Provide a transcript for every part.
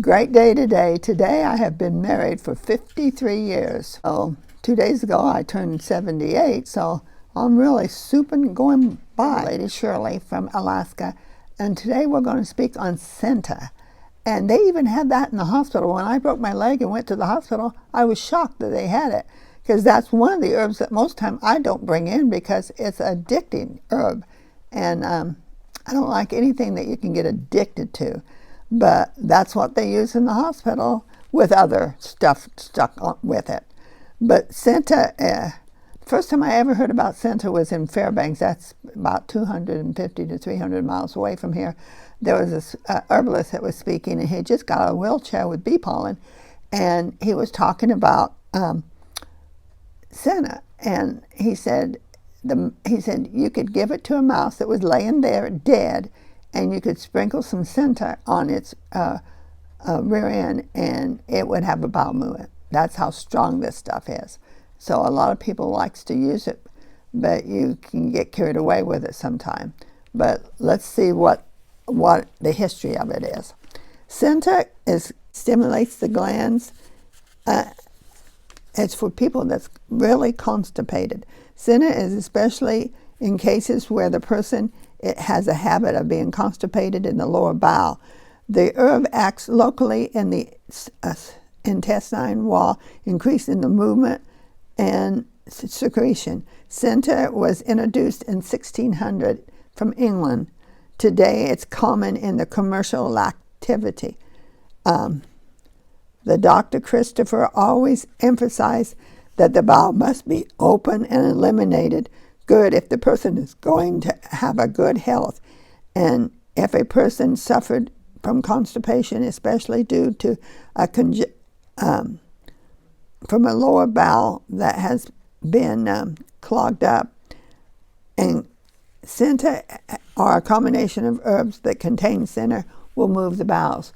Great day today. Today I have been married for 53 years. So 2 days ago I turned 78, so I'm really souping going by. Lady Shirley from Alaska, and today we're going to speak on Senna. And they even had that in the hospital. When I broke my leg and went to the hospital, I was shocked that they had it, because that's one of the herbs that most time I don't bring in because it's an addicting herb. And I don't like anything that you can get addicted to. But that's what they use in the hospital with other stuff stuck on with it. But Senna, first time I ever heard about Senna was in Fairbanks. That's about 250 to 300 miles away from here. There was this herbalist that was speaking, and he just got a wheelchair with bee pollen, and he was talking about Senna, and he said you could give it to a mouse that was laying there dead, and you could sprinkle some Senna on its rear end, and it would have a bowel movement. That's how strong this stuff is. So a lot of people likes to use it, but you can get carried away with it sometime. But let's see what the history of it is. Senna stimulates the glands. It's for people that's really constipated. Senna is especially in cases where the person has a habit of being constipated in the lower bowel. The herb acts locally in the intestine wall, increasing the movement and secretion. Senna was introduced in 1600 from England. Today it's common in the commercial activity. The Dr. Christopher always emphasized that the bowel must be open and eliminated good if the person is going to have a good health. And if a person suffered from constipation, especially due to from a lower bowel that has been clogged up, and Senna or a combination of herbs that contain Senna will move the bowels.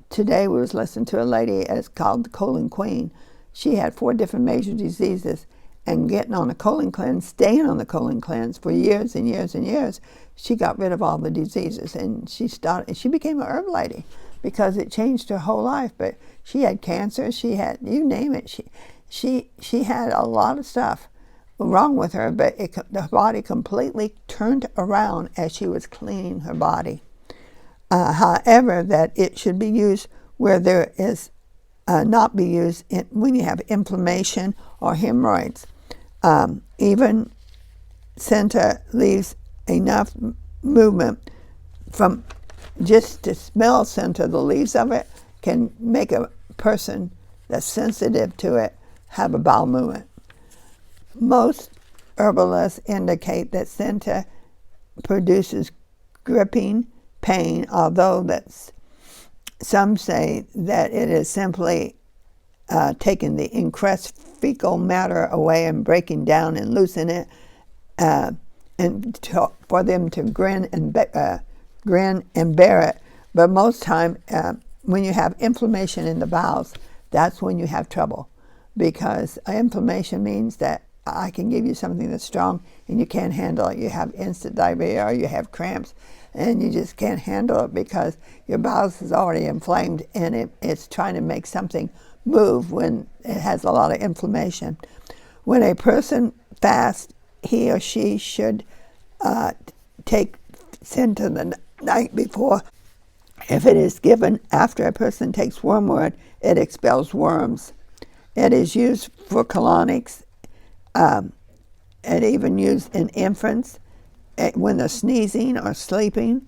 Today we was listening to a lady as called the colon queen. She had 4 different major diseases, and getting on a colon cleanse, staying on the colon cleanse for years and years and years, she got rid of all the diseases, and she became a herb lady because it changed her whole life. But she had cancer, she had, you name it, she had a lot of stuff wrong with her, but the body completely turned around as she was cleaning her body. However, that it should be used where there is not be used when you have inflammation or hemorrhoids. Even Senna leaves enough movement from just to smell Senna, the leaves of it can make a person that's sensitive to it have a bowel movement. Most herbalists indicate that Senna produces gripping pain, although some say that it is simply taking the increased fecal matter away and breaking down and loosen it, for them to grin and bear it. But most time, when you have inflammation in the bowels, that's when you have trouble, because inflammation means that I can give you something that's strong and you can't handle it. You have instant diarrhea or you have cramps, and you just can't handle it because your bowels is already inflamed, and it's trying to make something move when it has a lot of inflammation. When a person fasts, he or she should take Senna the night before. If it is given after a person takes wormwood, it expels worms. It is used for colonics. It even used in infants when they're sneezing or sleeping.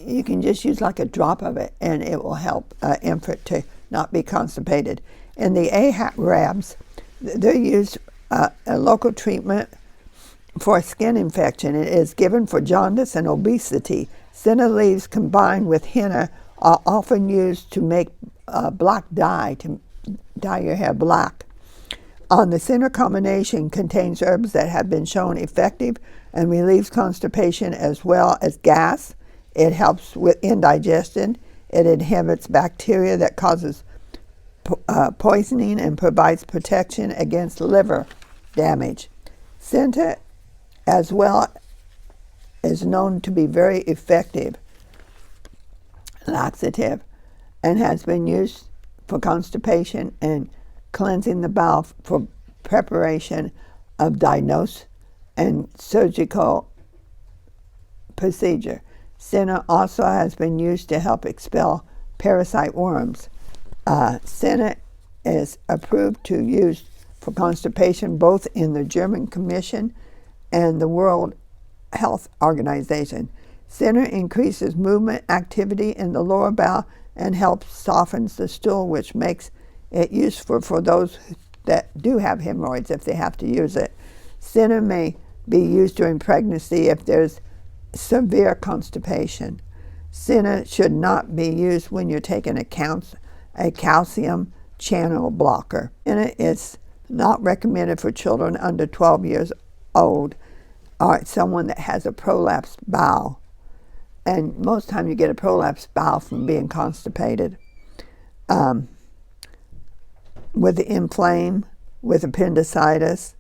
You can just use like a drop of it, and it will help infant to not be constipated. In the Arabs, they use a local treatment for a skin infection. It is given for jaundice and obesity. Senna leaves combined with henna are often used to make black dye, to dye your hair black. The Senna combination contains herbs that have been shown effective and relieves constipation as well as gas. It helps with indigestion. It inhibits bacteria that causes poisoning and provides protection against liver damage. Senna as well is known to be very effective laxative, and has been used for constipation and cleansing the bowel for preparation of diagnosis and surgical procedure. Senna also has been used to help expel parasite worms. Senna is approved to use for constipation both in the German Commission and the World Health Organization. Senna increases movement activity in the lower bowel and helps softens the stool, which makes it useful for those that do have hemorrhoids if they have to use it. Senna may be used during pregnancy if there's severe constipation. Senna should not be used when you're taking a calcium channel blocker. Senna is not recommended for children under 12 years old or someone that has a prolapsed bowel. And most time you get a prolapsed bowel from being constipated. With inflamed, with appendicitis,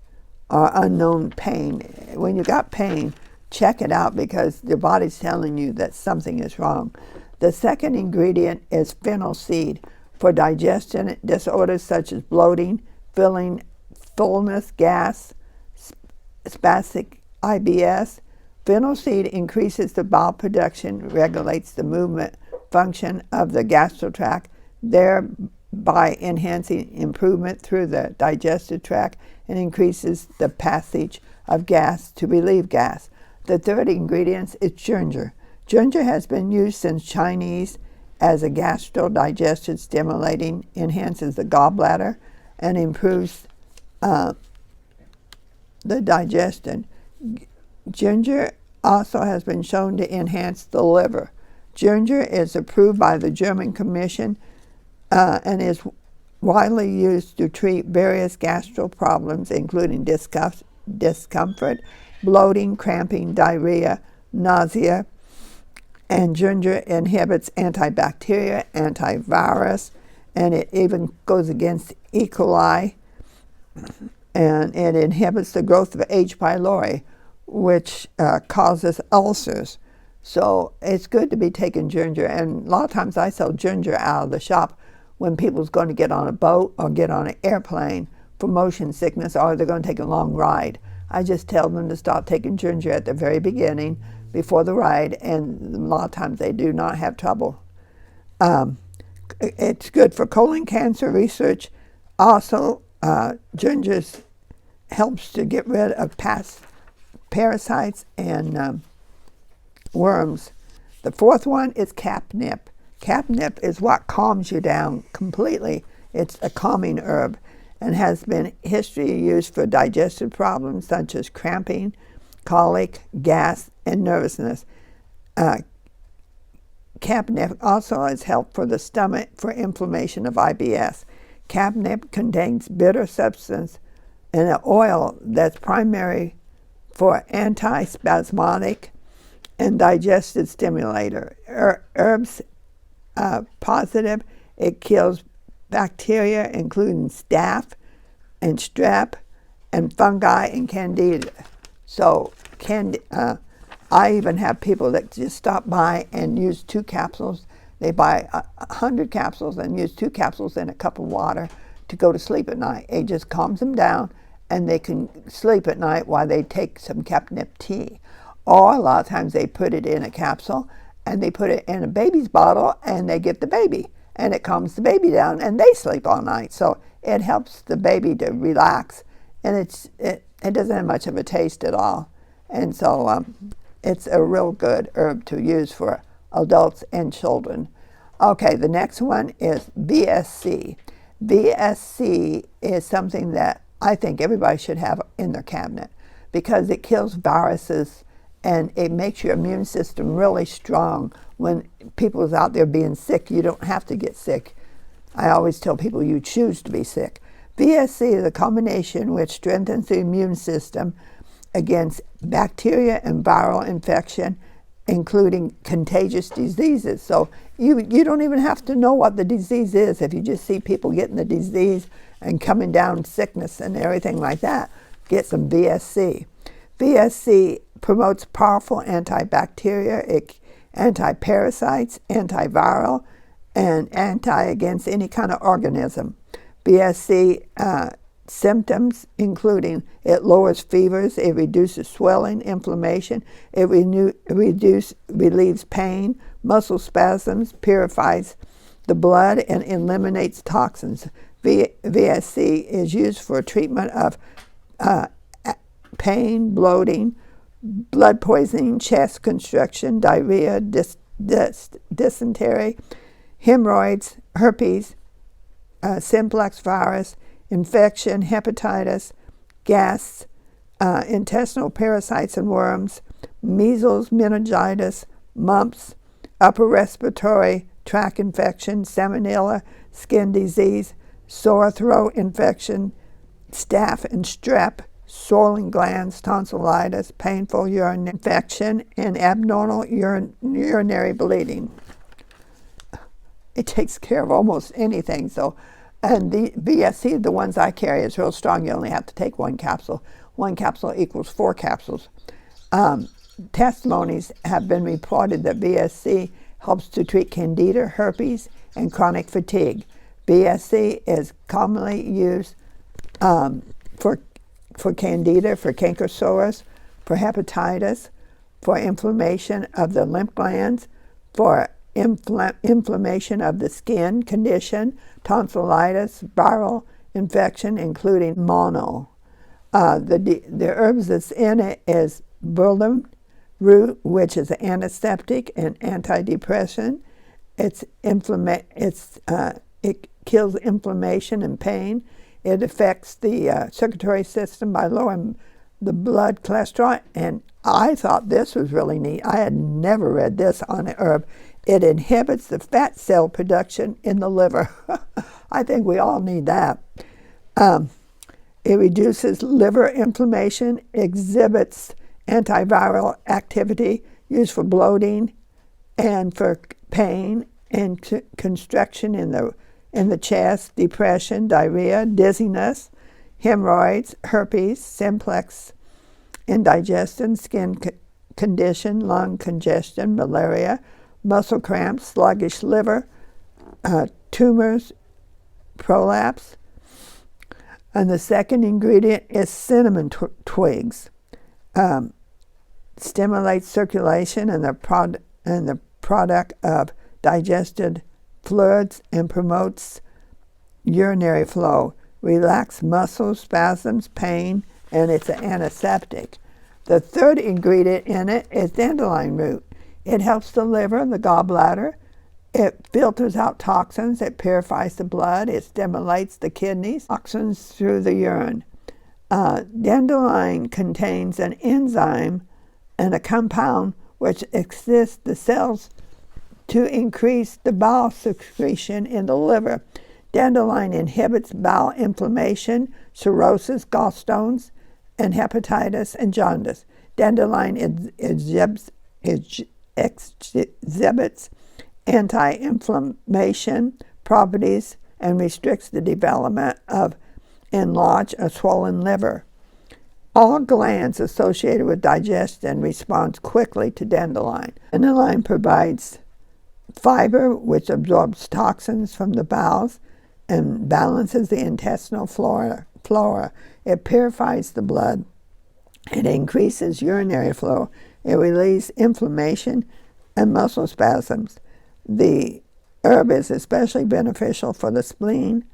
or unknown pain. When you got pain, check it out because your body's telling you that something is wrong. The second ingredient is fennel seed for digestion disorders such as bloating, fullness, gas, spastic IBS. Fennel seed increases the bowel production, regulates the movement function of the gastrotract, thereby enhancing improvement through the digestive tract and increases the passage of gas to relieve gas. The third ingredient is ginger. Ginger has been used since Chinese as a gastro-digestive stimulating, enhances the gallbladder, and improves the digestion. Ginger also has been shown to enhance the liver. Ginger is approved by the German Commission and is widely used to treat various gastro problems, including discomfort, bloating, cramping, diarrhea, nausea, and ginger inhibits antibacterial, antivirus, and it even goes against E. coli, and it inhibits the growth of H. pylori, which causes ulcers. So it's good to be taking ginger, and a lot of times I sell ginger out of the shop when people's going to get on a boat or get on an airplane for motion sickness, or they're going to take a long ride. I just tell them to start taking ginger at the very beginning before the ride, and a lot of times they do not have trouble. It's good for colon cancer research. Also, ginger helps to get rid of past parasites and worms. The fourth one is catnip. Catnip is what calms you down completely. It's a calming herb and has been history used for digestive problems such as cramping, colic, gas, and nervousness. Catnip also has help for the stomach for inflammation of IBS. Catnip contains bitter substance and an oil that's primary for antispasmodic and digestive stimulator. Herbs positive, it kills bacteria including staph and strep and fungi and candida. So I even have people that just stop by and use 2 capsules. They buy 100 capsules and use 2 capsules in a cup of water to go to sleep at night. It just calms them down and they can sleep at night while they take some catnip tea. Or a lot of times they put it in a capsule and they put it in a baby's bottle and they get the baby. And it calms the baby down and they sleep all night. So it helps the baby to relax. And it doesn't have much of a taste at all. And so it's a real good herb to use for adults and children. Okay, the next one is VS-C. VS-C is something that I think everybody should have in their cabinet because it kills viruses and it makes your immune system really strong. When people is out there being sick, you don't have to get sick. I always tell people you choose to be sick. VS-C is a combination which strengthens the immune system against bacteria and viral infection, including contagious diseases. So you don't even have to know what the disease is. If you just see people getting the disease and coming down sickness and everything like that, get some VS-C. VS-C promotes powerful antibacterial. It anti-parasites, antiviral, and against any kind of organism. VS-C symptoms including it lowers fevers, it reduces swelling, inflammation, it relieves pain, muscle spasms, purifies the blood, and eliminates toxins. VS-C is used for treatment of pain, bloating, blood poisoning, chest constriction, diarrhea, dysentery, hemorrhoids, herpes, simplex virus, infection, hepatitis, gas, intestinal parasites and worms, measles, meningitis, mumps, upper respiratory tract infection, salmonella, skin disease, sore throat infection, staph and strep, swollen glands, tonsillitis, painful urine infection, and abnormal urinary bleeding. It takes care of almost anything. So, and the VS-C, the ones I carry, is real strong. You only have to take one capsule. One capsule equals 4 capsules. Testimonies have been reported that VS-C helps to treat candida, herpes, and chronic fatigue. VS-C is commonly used for candida, for canker sores, for hepatitis, for inflammation of the lymph glands, for inflammation of the skin condition, tonsillitis, viral infection, including mono. The herbs that's in it is burlap root, which is an antiseptic and antidepressant. It kills inflammation and pain. It affects the circulatory system by lowering the blood cholesterol. And I thought this was really neat. I had never read this on an herb. It inhibits the fat cell production in the liver. I think we all need that. It reduces liver inflammation, exhibits antiviral activity, used for bloating and for pain and constriction in the chest, depression, diarrhea, dizziness, hemorrhoids, herpes, simplex indigestion, skin condition, lung congestion, malaria, muscle cramps, sluggish liver, tumors, prolapse. And the second ingredient is cinnamon twigs. Stimulates circulation and the product of digested fluids and promotes urinary flow, relax muscles, spasms, pain, and it's an antiseptic. The third ingredient in it is dandelion root. It helps the liver, the gallbladder. It filters out toxins. It purifies the blood. It stimulates the kidneys, toxins through the urine. Dandelion contains an enzyme and a compound which assists the cells to increase the bowel secretion in the liver. Dandelion inhibits bowel inflammation, cirrhosis, gallstones, and hepatitis and jaundice. Dandelion exhibits anti-inflammation properties and restricts the development of enlarged or swollen liver. All glands associated with digestion respond quickly to dandelion. Dandelion provides fiber, which absorbs toxins from the bowels and balances the intestinal flora. It purifies the blood. It increases urinary flow. It relieves inflammation and muscle spasms. The herb is especially beneficial for the spleen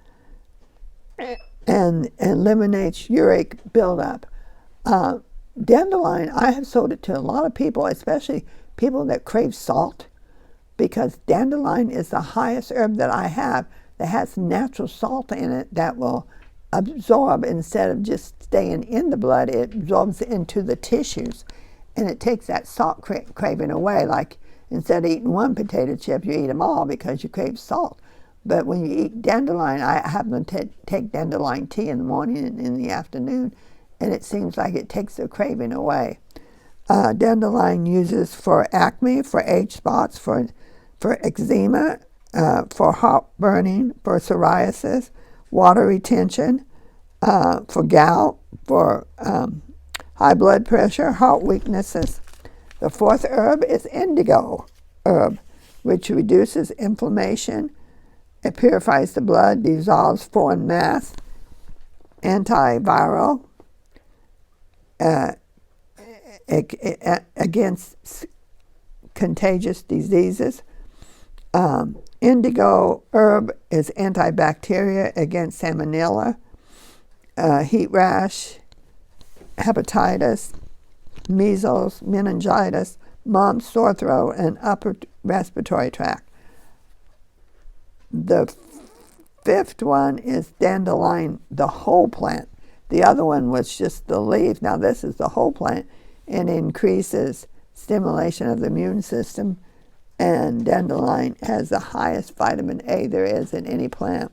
and eliminates uric buildup. Dandelion, I have sold it to a lot of people, especially people that crave salt, because dandelion is the highest herb that I have that has natural salt in it that will absorb instead of just staying in the blood. It absorbs into the tissues, and it takes that salt craving away. Like instead of eating one potato chip, you eat them all because you crave salt. But when you eat dandelion, I happen to take dandelion tea in the morning and in the afternoon, and it seems like it takes the craving away. Dandelion uses for acne, for age spots, for eczema, for heartburning, for psoriasis, water retention, for gout, for high blood pressure, heart weaknesses. The fourth herb is indigo. herb, which reduces inflammation. It purifies the blood, dissolves foreign mass, antiviral, against contagious diseases. Indigo herb is antibacterial against salmonella, heat rash, hepatitis, measles, meningitis, mumps, sore throat, and upper respiratory tract. The fifth one is dandelion, the whole plant. The other one was just the leaf. Now this is the whole plant, and increases stimulation of the immune system. And dandelion has the highest vitamin A there is in any plant.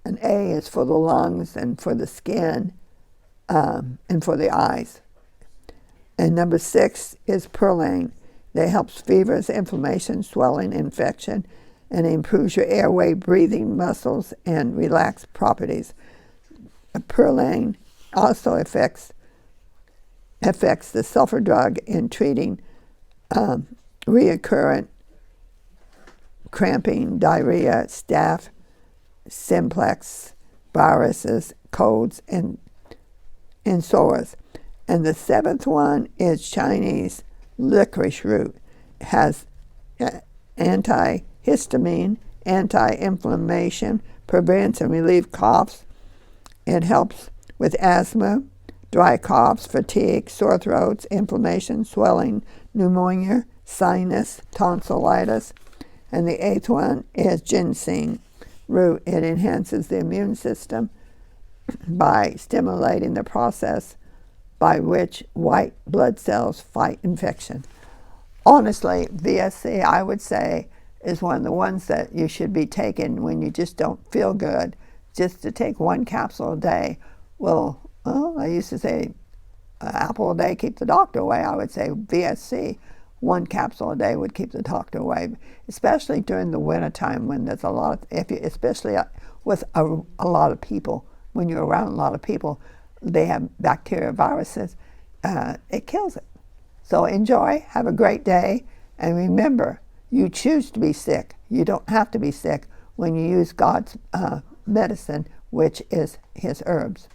And A is for the lungs and for the skin and for the eyes. And number 6 is purlain. That helps fevers, inflammation, swelling, infection, and improves your airway, breathing muscles, and relax properties. Purlain also affects the sulfur drug in treating recurrent cramping, diarrhea, staph, simplex, viruses, colds, and sores. And the 7th one is Chinese licorice root. It has antihistamine, anti-inflammation, prevents and relieves coughs. It helps with asthma, dry coughs, fatigue, sore throats, inflammation, swelling, pneumonia, sinus, tonsillitis. And the 8th one is ginseng root. It enhances the immune system by stimulating the process by which white blood cells fight infection. Honestly, VS-C, I would say, is one of the ones that you should be taking when you just don't feel good. Just to take 1 capsule a day will, well, I used to say apple a day keep the doctor away. I would say VS-C, 1 capsule a day would keep the doctor away, especially during the winter time when there's a lot of, especially with a lot of people. When you're around a lot of people, they have bacteria, viruses, it kills it. So enjoy, have a great day, and remember, you choose to be sick. You don't have to be sick when you use God's medicine, which is His herbs.